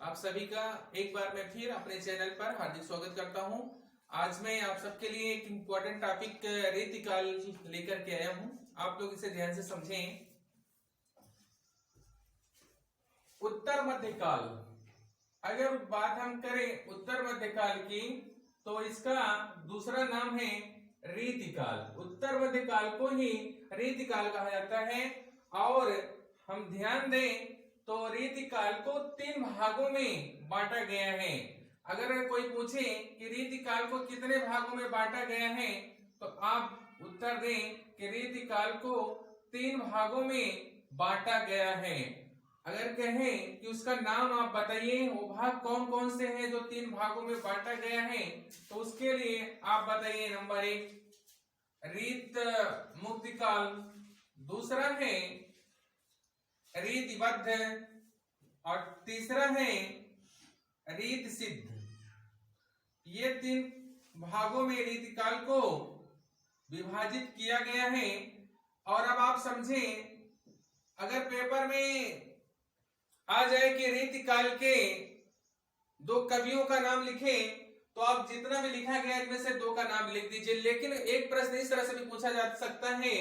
आप सभी का एक बार मैं फिर अपने चैनल पर हार्दिक स्वागत करता हूं। आज मैं आप सबके लिए एक इम्पोर्टेंट टॉपिक रीतिकाल लेकर के आया हूं। आप लोग इसे ध्यान से समझें। उत्तर मध्यकाल, अगर बात हम करें उत्तर मध्यकाल की तो इसका दूसरा नाम है रीतिकाल। उत्तर मध्यकाल को ही रीतिकाल कहा जाता है। और हम ध्यान दें तो रीतिकाल को 3 भागों में बांटा गया है। अगर कोई पूछे कि रीतिकाल को कितने भागों में बांटा गया है तो आप उत्तर दें कि रीतिकाल को 3 भागों में बांटा गया है। अगर कहें कि उसका नाम आप बताइए, वो भाग कौन कौन से हैं जो 3 भागों में बांटा गया है, तो उसके लिए आप बताइए। नंबर 1 रीत मुक्ति काल, दूसरा है रीतिबद्ध और तीसरा है रीत सिद्ध। ये 3 भागों में रीतिकाल को विभाजित किया गया है। और अब आप समझें, अगर पेपर में आ जाए कि रीतिकाल के 2 कवियों का नाम लिखे तो आप जितना भी लिखा गया इनमें से 2 का नाम लिख दीजिए। लेकिन एक प्रश्न इस तरह से भी पूछा जा सकता है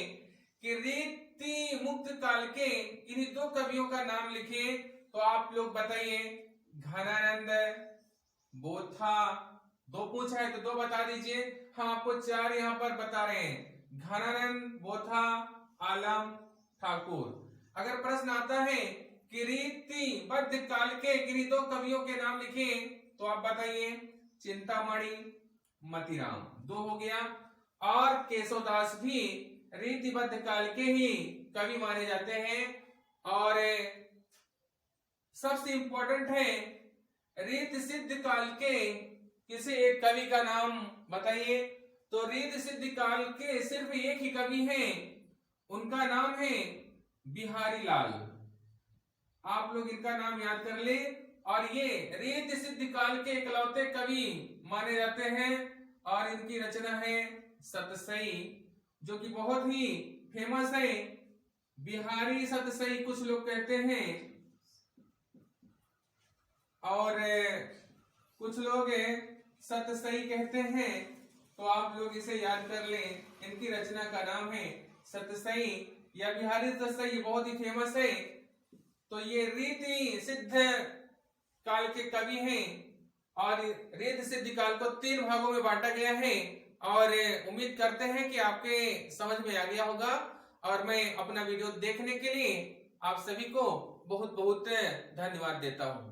कि रीति मुक्त काल के इन्हीं 2 कवियों का नाम लिखिए, तो आप लोग बताइए। घनानंद, बोथा, 2 पूछा है तो 2 बता दीजिए। हम आपको 4 यहाँ पर बता रहे हैं, घनानंद, बोथा, आलम, ठाकुर। अगर प्रश्न आता है कि रीतिबद्ध काल के किन्हीं 2 कवियों के नाम लिखिए तो आप बताइए। चिंतामणि, मतीराम, 2 हो गया। और केशवदास भी रीतिबद्ध काल के ही कवि माने जाते हैं। और सबसे इंपॉर्टेंट है रीत सिद्ध काल के किसी एक कवि का नाम बताइए। तो रीत सिद्ध काल के सिर्फ एक ही कवि हैं, उनका नाम है बिहारी लाल। आप लोग इनका नाम याद कर ले। और ये रीत सिद्ध काल के इकलौते कवि माने जाते हैं। और इनकी रचना है सतसई, जो कि बहुत ही फेमस है। बिहारी सतसई कुछ लोग कहते हैं और कुछ लोग सतसई कहते हैं। तो आप लोग इसे याद कर लें। इनकी रचना का नाम है सतसई या बिहारी सतसई, बहुत ही फेमस है। तो ये रीति सिद्ध काल के कवि हैं। और रीति सिद्ध काल को 3 भागों में बांटा गया है। और उम्मीद करते हैं कि आपके समझ में आ गया होगा। और मैं अपना वीडियो देखने के लिए आप सभी को बहुत बहुत धन्यवाद देता हूं।